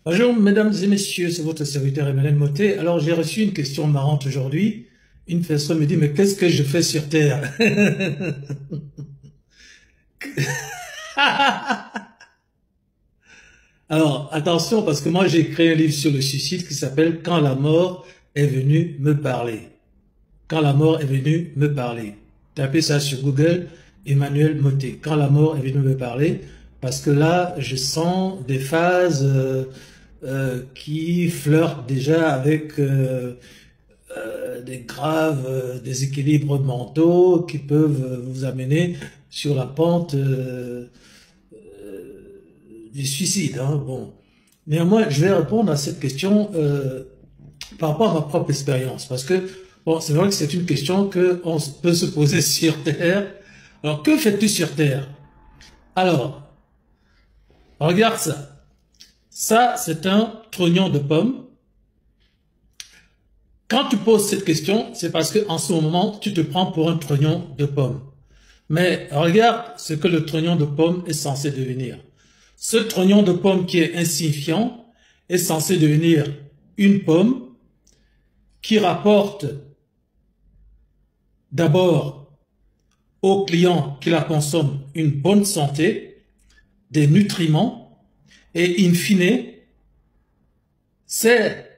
Bonjour, mesdames et messieurs, c'est votre serviteur Emmanuel Moté. Alors, j'ai reçu une question marrante aujourd'hui. Une personne me dit, mais qu'est-ce que je fais sur Terre? Alors, attention, parce que moi, j'ai écrit un livre sur le suicide qui s'appelle Quand la mort est venue me parler. Quand la mort est venue me parler. Tapez ça sur Google, Emmanuel Moté. Quand la mort est venue me parler, parce que là, je sens des phases qui flirtent déjà avec des graves déséquilibres mentaux qui peuvent vous amener sur la pente du suicide. Hein. Bon. Néanmoins, je vais répondre à cette question par rapport à ma propre expérience, parce que bon, c'est vrai que c'est une question que on peut se poser sur Terre. Alors, que fais-tu sur Terre? Alors, regarde ça. Ça, c'est un trognon de pomme. Quand tu poses cette question, c'est parce que en ce moment, tu te prends pour un trognon de pomme. Mais regarde ce que le trognon de pomme est censé devenir. Ce trognon de pomme qui est insignifiant est censé devenir une pomme qui rapporte d'abord aux clients qui la consomment une bonne santé, des nutriments, et in fine, c'est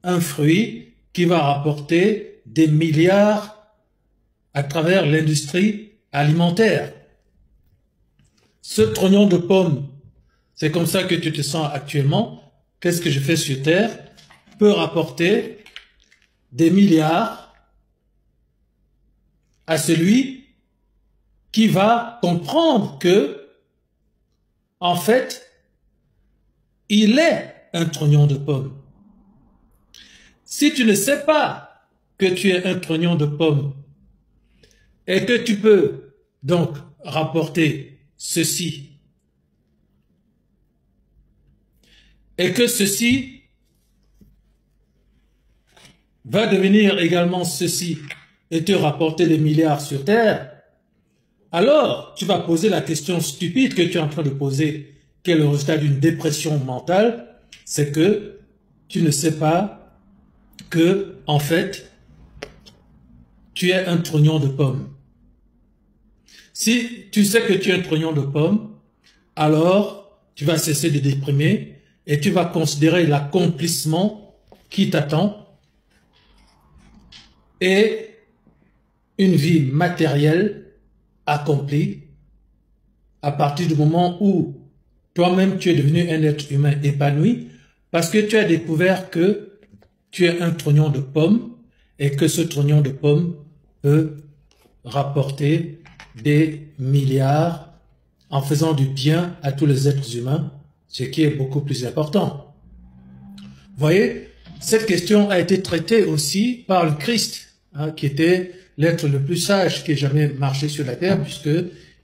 un fruit qui va rapporter des milliards à travers l'industrie alimentaire. Ce trognon de pomme, c'est comme ça que tu te sens actuellement. Qu'est-ce que je fais sur Terre? Peut rapporter des milliards à celui qui va comprendre que, en fait, il est un trognon de pomme. Si tu ne sais pas que tu es un trognon de pomme et que tu peux donc rapporter ceci et que ceci va devenir également ceci et te rapporter des milliards sur Terre, alors tu vas poser la question stupide que tu es en train de poser, qui est le résultat d'une dépression mentale, c'est que tu ne sais pas que, en fait, tu es un trognon de pomme. Si tu sais que tu es un trognon de pomme, alors tu vas cesser de déprimer et tu vas considérer l'accomplissement qui t'attend et une vie matérielle accomplie à partir du moment où toi-même tu es devenu un être humain épanoui parce que tu as découvert que tu es un trognon de pomme et que ce trognon de pomme peut rapporter des milliards en faisant du bien à tous les êtres humains, ce qui est beaucoup plus important. Vous voyez, cette question a été traitée aussi par le Christ, hein, qui était l'être le plus sage qui ait jamais marché sur la terre, puisque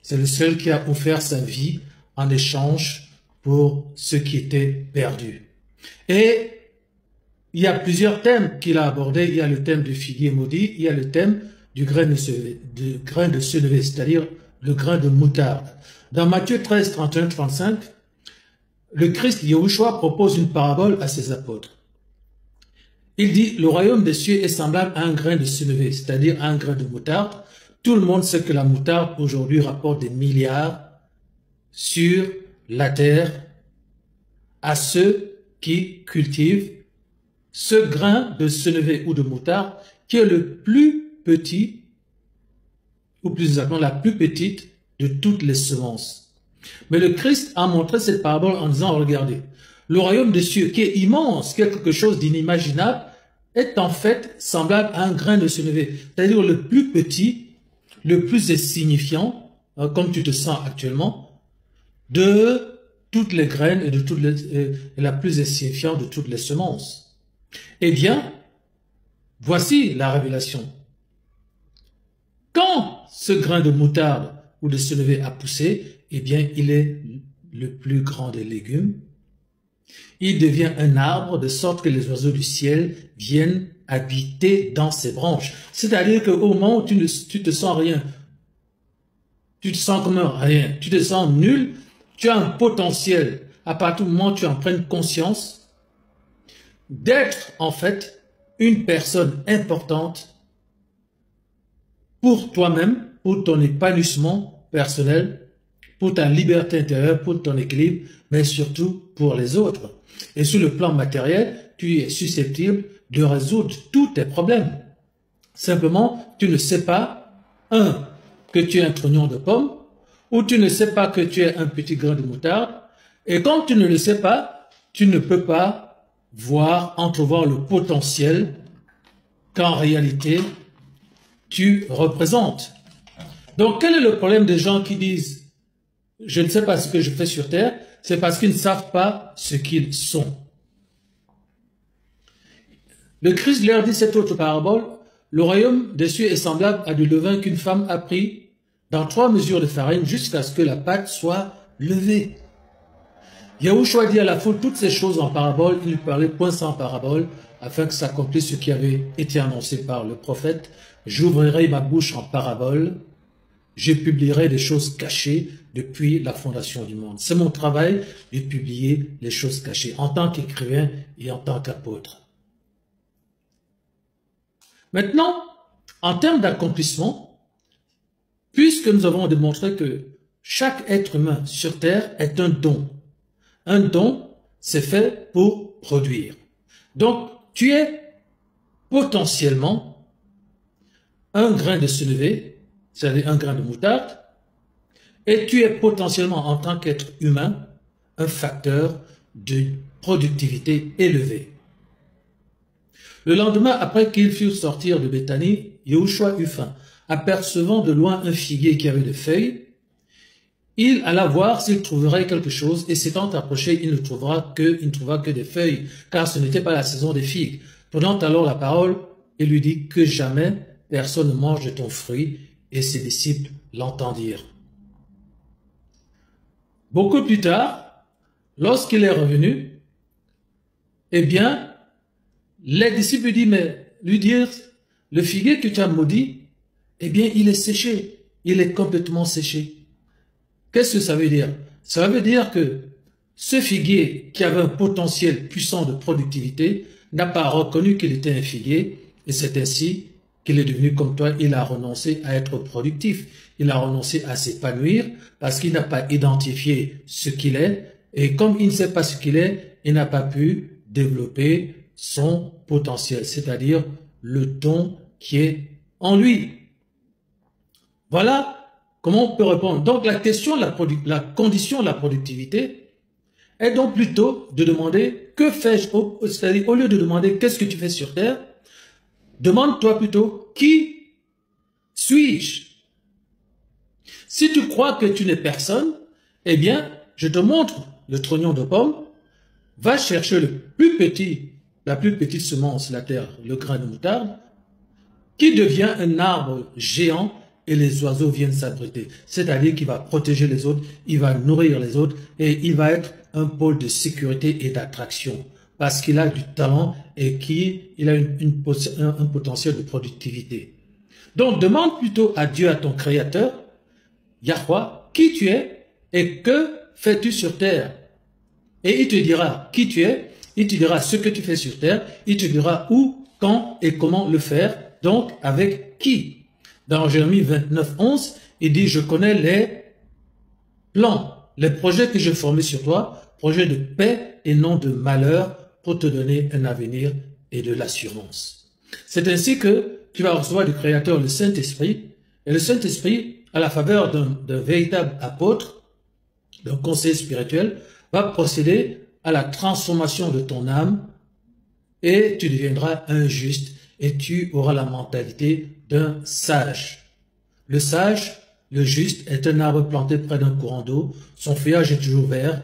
c'est le seul qui a offert sa vie en échange pour ce qui était perdu. Et il y a plusieurs thèmes qu'il a abordés. Il y a le thème du figuier maudit, il y a le thème du grain de senevé, c'est-à-dire le grain de moutarde. Dans Matthieu 13, 31, 35, le Christ Yahushua propose une parabole à ses apôtres. Il dit, le royaume des cieux est semblable à un grain de senevé, c'est-à-dire à un grain de moutarde. Tout le monde sait que la moutarde aujourd'hui rapporte des milliards sur la terre à ceux qui cultivent ce grain de senevé ou de moutarde qui est le plus petit, ou plus exactement la plus petite de toutes les semences. Mais le Christ a montré cette parabole en disant, regardez, le royaume des cieux qui est immense, qui est quelque chose d'inimaginable, est en fait semblable à un grain de senevé, c'est-à-dire le plus petit, le plus insignifiant, comme tu te sens actuellement, de toutes les graines et de la plus insignifiante de toutes les semences. Eh bien, voici la révélation. Quand ce grain de moutarde ou de senevé a poussé, eh bien, il est le plus grand des légumes. Il devient un arbre de sorte que les oiseaux du ciel viennent habiter dans ses branches. C'est-à-dire qu'au moment où tu te sens rien, tu te sens comme un rien, tu te sens nul, tu as un potentiel. À partir du moment où tu en prends conscience, d'être en fait une personne importante pour toi-même, pour ton épanouissement personnel, pour ta liberté intérieure, pour ton équilibre, mais surtout pour les autres. Et sur le plan matériel, tu es susceptible de résoudre tous tes problèmes. Simplement, tu ne sais pas, que tu es un trognon de pomme, ou tu ne sais pas que tu es un petit grain de moutarde, et quand tu ne le sais pas, tu ne peux pas entrevoir le potentiel qu'en réalité, tu représentes. Donc, quel est le problème des gens qui disent « Je ne sais pas ce que je fais sur terre », c'est parce qu'ils ne savent pas ce qu'ils sont. Le Christ leur dit cette autre parabole, « Le royaume des cieux est semblable à du levain qu'une femme a pris dans 3 mesures de farine jusqu'à ce que la pâte soit levée. » Yahushua dit à la foule toutes ces choses en parabole, il lui parlait point sans parabole, afin que s'accomplisse ce qui avait été annoncé par le prophète. « J'ouvrirai ma bouche en parabole, je publierai des choses cachées depuis la fondation du monde. » C'est mon travail de publier les choses cachées en tant qu'écrivain et en tant qu'apôtre. Maintenant, en termes d'accomplissement, puisque nous avons démontré que chaque être humain sur terre est un don. Un don, c'est fait pour produire. Donc, tu es potentiellement un grain de sénévé, c'est-à-dire un grain de moutarde, et tu es potentiellement, en tant qu'être humain, un facteur de productivité élevée. Le lendemain, après qu'ils furent sortis de Béthanie, Yahushua eut faim. Apercevant de loin un figuier qui avait des feuilles, il alla voir s'il trouverait quelque chose, et s'étant approché, il ne trouva que des feuilles, car ce n'était pas la saison des figues. Prenant alors la parole, il lui dit que jamais personne ne mange de ton fruit, et ses disciples l'entendirent. Beaucoup plus tard, lorsqu'il est revenu, eh bien, les disciples lui dirent, le figuier que tu as maudit, eh bien, il est séché, il est complètement séché. Qu'est-ce que ça veut dire? Ça veut dire que ce figuier qui avait un potentiel puissant de productivité n'a pas reconnu qu'il était un figuier, et c'est ainsi qu'il est devenu comme toi, il a renoncé à être productif, il a renoncé à s'épanouir parce qu'il n'a pas identifié ce qu'il est, et comme il ne sait pas ce qu'il est, il n'a pas pu développer son potentiel, c'est-à-dire le don qui est en lui. Voilà comment on peut répondre. Donc la question, la condition de la productivité est donc plutôt de demander que fais-je, c'est-à-dire au lieu de demander qu'est-ce que tu fais sur terre, demande-toi plutôt qui suis-je. Si tu crois que tu n'es personne, eh bien, je te montre le trognon de pomme, va chercher la plus petite semence de la terre, le grain de moutarde, qui devient un arbre géant et les oiseaux viennent s'abriter. C'est-à-dire qu'il va protéger les autres, il va nourrir les autres et il va être un pôle de sécurité et d'attraction parce qu'il a du talent et qu'il a un potentiel de productivité. Donc, demande plutôt à Dieu, à ton Créateur, Yahweh, qui tu es et que fais-tu sur terre? Et il te dira qui tu es, il te dira ce que tu fais sur terre, il te dira où, quand et comment le faire, donc avec qui. Dans Jérémie 29, 11, il dit, je connais les plans, les projets que j'ai formés sur toi, projets de paix et non de malheur, pour te donner un avenir et de l'assurance. C'est ainsi que tu vas recevoir du Créateur le Saint-Esprit, et le Saint-Esprit, à la faveur d'un véritable apôtre, d'un conseiller spirituel, va procéder à la transformation de ton âme, et tu deviendras un juste, et tu auras la mentalité d'un sage. Le sage, le juste, est un arbre planté près d'un courant d'eau. Son feuillage est toujours vert,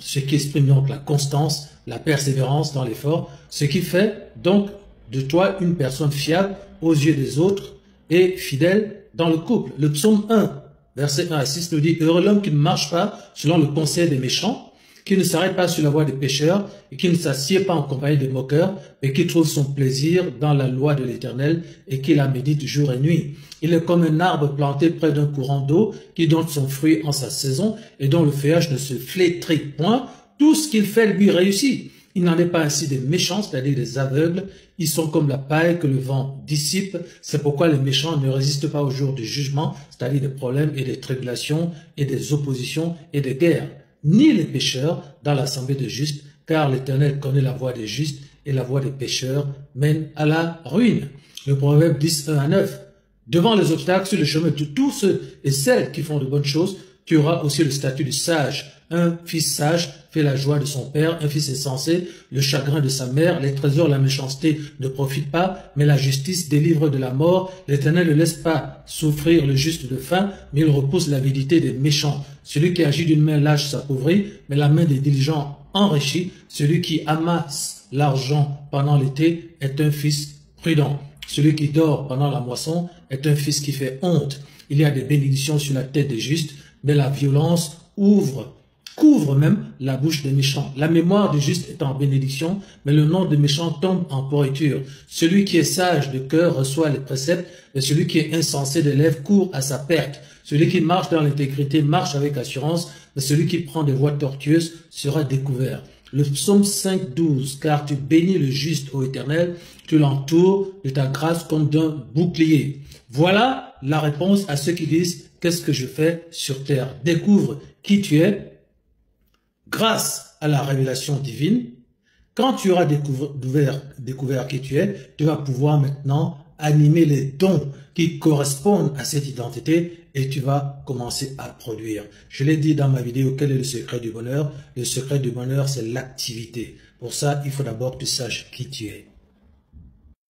ce qui exprime donc la constance, la persévérance dans l'effort, ce qui fait donc de toi une personne fiable aux yeux des autres et fidèle dans le couple. Le psaume 1, verset 1 à 6 nous dit « Heureux l'homme qui ne marche pas selon le conseil des méchants, qui ne s'arrête pas sur la voie des pécheurs et qui ne s'assied pas en compagnie des moqueurs, mais qui trouve son plaisir dans la loi de l'Éternel et qui la médite jour et nuit. Il est comme un arbre planté près d'un courant d'eau qui donne son fruit en sa saison et dont le feuillage ne se flétrit point. Tout ce qu'il fait lui réussit. Il n'en est pas ainsi des méchants, c'est-à-dire des aveugles. Ils sont comme la paille que le vent dissipe. C'est pourquoi les méchants ne résistent pas au jour du jugement, c'est-à-dire des problèmes et des tribulations et des oppositions et des guerres. Ni les pécheurs dans l'assemblée des justes, car l'Éternel connaît la voie des justes et la voie des pécheurs mène à la ruine. Le Proverbe 10, 1 à 9. Devant les obstacles sur le chemin de tous ceux et celles qui font de bonnes choses, tu auras aussi le statut de sage. Un fils sage fait la joie de son père, un fils insensé, le chagrin de sa mère, les trésors, la méchanceté ne profitent pas, mais la justice délivre de la mort. L'Éternel ne laisse pas souffrir le juste de faim, mais il repousse l'avidité des méchants. Celui qui agit d'une main lâche s'appauvrit, mais la main des diligents enrichit. Celui qui amasse l'argent pendant l'été est un fils prudent. Celui qui dort pendant la moisson est un fils qui fait honte. Il y a des bénédictions sur la tête des justes, mais la violence couvre même la bouche des méchants. La mémoire du juste est en bénédiction, mais le nom des méchants tombe en pourriture. Celui qui est sage de cœur reçoit les préceptes, mais celui qui est insensé des lèvres court à sa perte. Celui qui marche dans l'intégrité marche avec assurance, mais celui qui prend des voies tortueuses sera découvert. Le psaume 5, 12, car tu bénis le juste, ô Éternel, tu l'entoures de ta grâce comme d'un bouclier. Voilà la réponse à ceux qui disent, qu'est-ce que je fais sur terre? Découvre qui tu es grâce à la révélation divine. Quand tu auras découvert qui tu es, tu vas pouvoir maintenant animer les dons qui correspondent à cette identité et tu vas commencer à produire. Je l'ai dit dans ma vidéo, quel est le secret du bonheur? Le secret du bonheur, c'est l'activité. Pour ça, il faut d'abord que tu saches qui tu es.